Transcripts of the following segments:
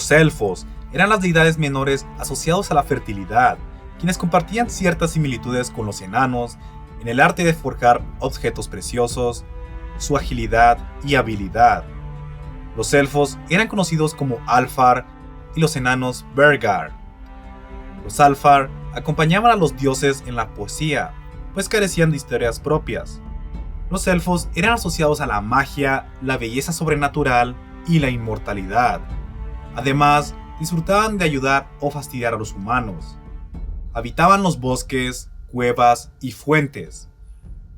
Los elfos eran las deidades menores asociados a la fertilidad, quienes compartían ciertas similitudes con los enanos en el arte de forjar objetos preciosos, su agilidad y habilidad. Los elfos eran conocidos como Alfar y los enanos Bergar. Los Alfar acompañaban a los dioses en la poesía, pues carecían de historias propias. Los elfos eran asociados a la magia, la belleza sobrenatural y la inmortalidad. Además, disfrutaban de ayudar o fastidiar a los humanos. Habitaban los bosques, cuevas y fuentes.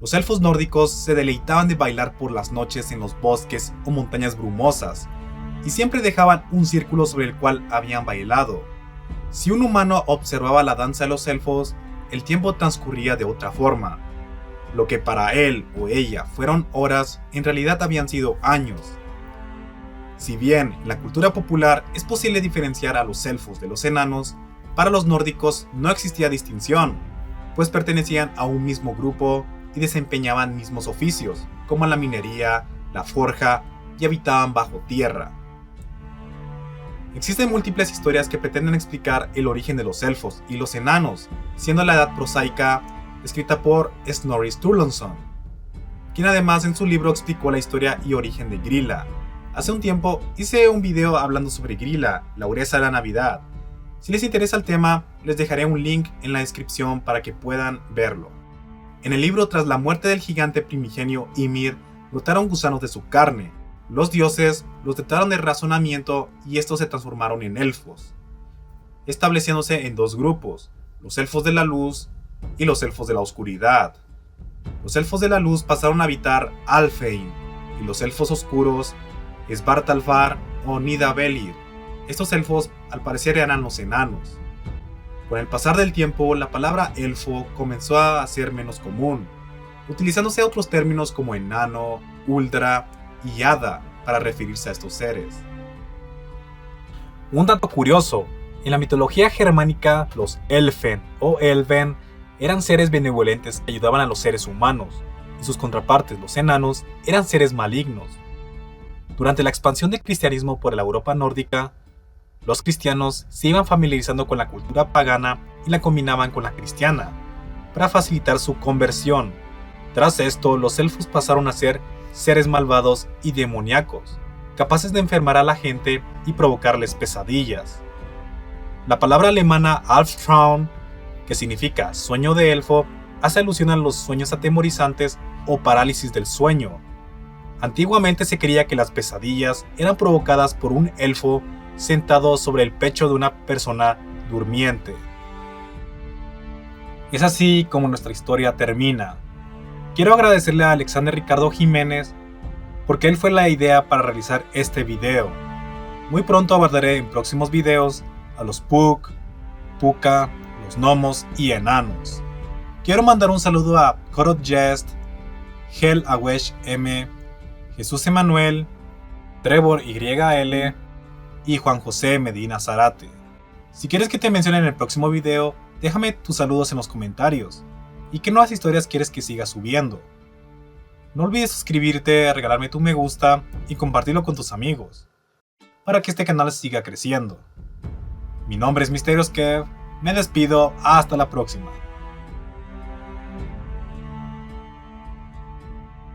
Los elfos nórdicos se deleitaban de bailar por las noches en los bosques o montañas brumosas, y siempre dejaban un círculo sobre el cual habían bailado. Si un humano observaba la danza de los elfos, el tiempo transcurría de otra forma. Lo que para él o ella fueron horas, en realidad habían sido años. Si bien en la cultura popular es posible diferenciar a los elfos de los enanos, para los nórdicos no existía distinción, pues pertenecían a un mismo grupo y desempeñaban mismos oficios, como la minería, la forja, y habitaban bajo tierra. Existen múltiples historias que pretenden explicar el origen de los elfos y los enanos, siendo la edad prosaica escrita por Snorri Sturluson, quien además en su libro explicó la historia y origen de Grilla. Hace un tiempo hice un video hablando sobre Grilla, la ureza de la Navidad. Si les interesa el tema, les dejaré un link en la descripción para que puedan verlo. En el libro, tras la muerte del gigante primigenio Ymir, brotaron gusanos de su carne. Los dioses los dotaron de razonamiento y estos se transformaron en elfos, estableciéndose en dos grupos, los elfos de la luz y los elfos de la oscuridad. Los elfos de la luz pasaron a habitar Alfheim, y los elfos oscuros, Svartalfar o Nidavellir. Estos elfos al parecer eran los enanos. Con el pasar del tiempo, la palabra elfo comenzó a ser menos común, utilizándose otros términos como enano, uldra y hada para referirse a estos seres. Un dato curioso: en la mitología germánica, los elfen o elven eran seres benevolentes que ayudaban a los seres humanos, y sus contrapartes, los enanos, eran seres malignos. Durante la expansión del cristianismo por la Europa nórdica, los cristianos se iban familiarizando con la cultura pagana y la combinaban con la cristiana, para facilitar su conversión. Tras esto, los elfos pasaron a ser seres malvados y demoníacos, capaces de enfermar a la gente y provocarles pesadillas. La palabra alemana Albtraum, que significa sueño de elfo, hace alusión a los sueños atemorizantes o parálisis del sueño. Antiguamente se creía que las pesadillas eran provocadas por un elfo sentado sobre el pecho de una persona durmiente. Es así como nuestra historia termina. Quiero agradecerle a Alexander Ricardo Jiménez porque él fue la idea para realizar este video. Muy pronto abordaré en próximos videos a los Puck, Puka, los gnomos y enanos. Quiero mandar un saludo a Korot Jest, Hel Awesh M, Jesús Emanuel, Trevor YL y Juan José Medina Zarate. Si quieres que te mencione en el próximo video, déjame tus saludos en los comentarios y qué nuevas historias quieres que siga subiendo. No olvides suscribirte, regalarme tu me gusta y compartirlo con tus amigos, para que este canal siga creciendo. Mi nombre es Misterios Kev, me despido, hasta la próxima.